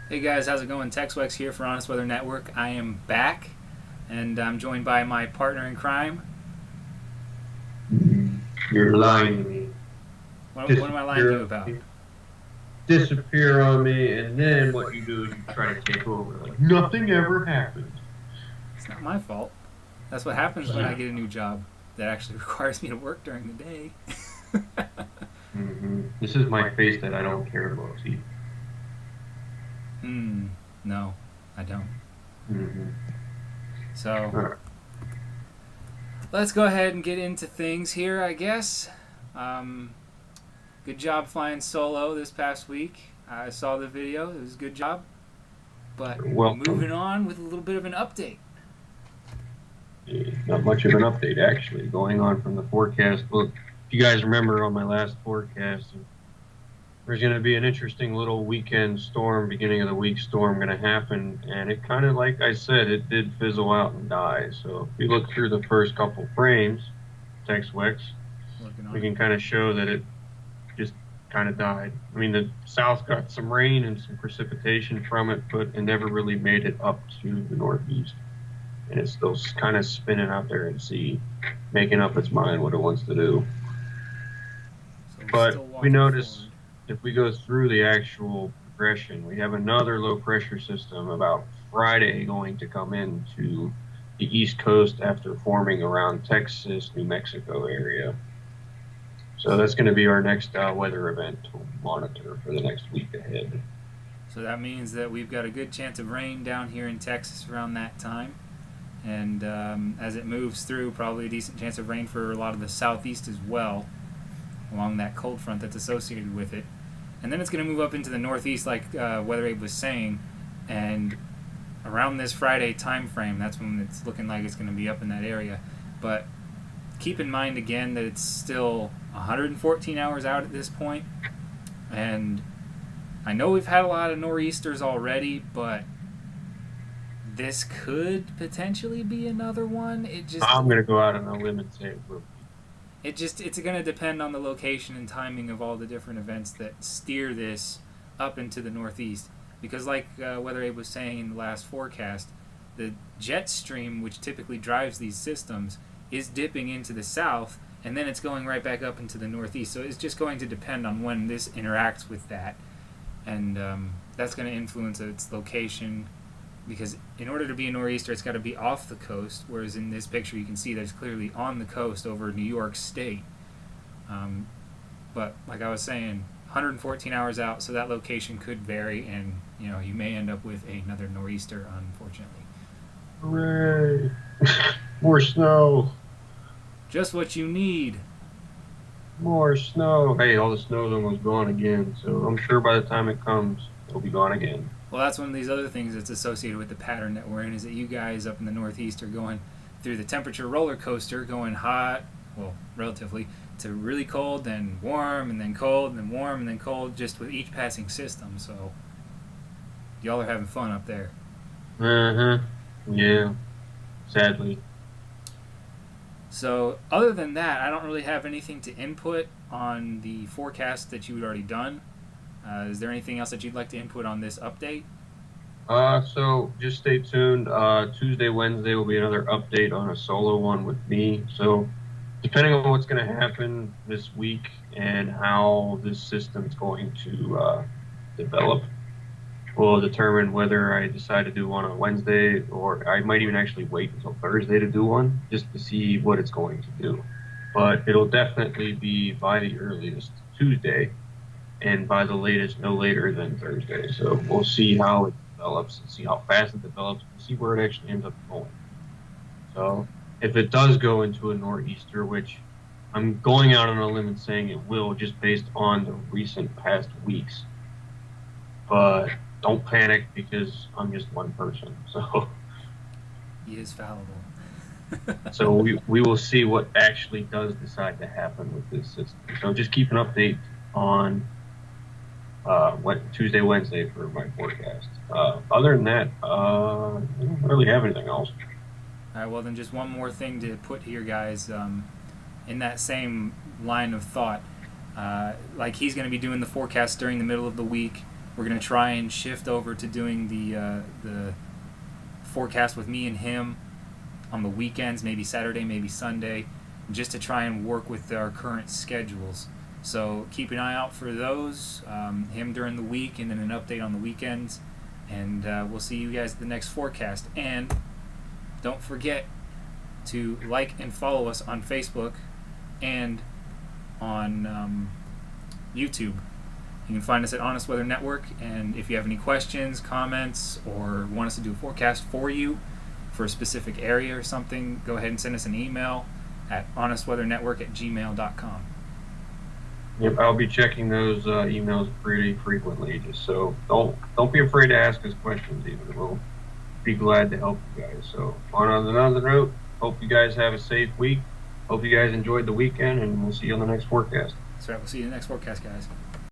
Hey guys, how's it going? TexWex here for Honest Weather Network. I am back, and I'm joined by my partner in crime. You're lying to me. What am I lying to you about? You disappear on me, and then what you do is you try to take over. Like nothing ever happened. It's not my fault. That's what happens when I get a new job that actually requires me to work during the day. This is my face that I don't care about. See. No, I don't. Mm-hmm. So, All right. let's go ahead and get into things here, I guess. Good job flying solo this past week. I saw the video. It was a good job. But You're moving welcome. on with a little bit of an update. Not much of an update, actually, going on from the forecast. Look, if you guys remember on my last forecast, there's going to be an interesting little weekend storm, beginning of the week storm going to happen. And it kind of, like I said, it did fizzle out and die. So if you look through the first couple frames, TextWex, Working on we it. can kind of show that it just kind of died. I mean, the south got some rain and some precipitation from it, but it never really made it up to the northeast. And it's still kind of spinning out there at sea, making up its mind what it wants to do. So we're But still we walking notice forward. if we go through the actual progression, we have another low pressure system about Friday going to come into the East Coast after forming around Texas, New Mexico area. So that's going to be our next weather event to monitor for the next week ahead. So that means that we've got a good chance of rain down here in Texas around that time. And as it moves through, probably a decent chance of rain for a lot of the southeast as well, along that cold front that's associated with it. And then it's going to move up into the northeast, like Weather Abe was saying. And around this Friday time frame, that's when it's looking like it's going to be up in that area. But keep in mind again that it's still 114 hours out at this point, and I know we've had a lot of nor'easters already, but this could potentially be another one. I'm going to go out on a limb and say it will be. It's going to depend on the location and timing of all the different events that steer this up into the northeast. Because like Weather Abe was saying in the last forecast, the jet stream, which typically drives these systems, is dipping into the south, and then it's going right back up into the northeast. So it's just going to depend on when this interacts with that, and that's going to influence its location. Because in order to be a nor'easter, it's got to be off the coast. Whereas in this picture, you can see that it's clearly on the coast over New York State. But like I was saying, 114 hours out, so that location could vary, and you may end up with another nor'easter, unfortunately. Hooray! More snow! Just what you need. More snow! Hey, all the snow's almost gone again, so I'm sure by the time it comes, it'll be gone again. Well, that's one of these other things that's associated with the pattern that we're in, is that you guys up in the northeast are going through the temperature roller coaster, going hot, well, relatively, to really cold, then warm, and then cold, and then warm, and then cold, just with each passing system. So y'all are having fun up there. Uh huh. Yeah, sadly. So other than that, I don't really have anything to input on the forecast that you had already done. Is there anything else that you'd like to input on this update? So just stay tuned. Tuesday, Wednesday will be another update on a solo one with me. So depending on what's going to happen this week and how this system's going to develop, will determine whether I decide to do one on Wednesday, or I might even actually wait until Thursday to do one just to see what it's going to do. But it'll definitely be by the earliest Tuesday, and by the latest no later than Thursday. So we'll see how it develops and see how fast it develops and see where it actually ends up going. So if it does go into a nor'easter, which I'm going out on a limb and saying it will just based on the recent past weeks, but don't panic because I'm just one person. So He is fallible. we will see what actually does decide to happen with this system. So just keep an update on Tuesday, Wednesday for my forecast. Other than that, I don't really have anything else. All right, well, then just one more thing to put here, guys. In that same line of thought, like he's going to be doing the forecast during the middle of the week. We're going to try and shift over to doing the forecast with me and him on the weekends, maybe Saturday, maybe Sunday, just to try and work with our current schedules. So keep an eye out for those, him during the week, and then an update on the weekends. And we'll see you guys at the next forecast. And don't forget to like and follow us on Facebook and on YouTube. You can find us at Honest Weather Network. And if you have any questions, comments, or want us to do a forecast for you for a specific area or something, go ahead and send us an email at honestweathernetwork@gmail.com. Yep, I'll be checking those emails pretty frequently, just so don't be afraid to ask us questions. Even we'll be glad to help you guys. So on another note, hope you guys have a safe week. Hope you guys enjoyed the weekend, and we'll see you on the next forecast. That's right. We'll see you in the next forecast, guys.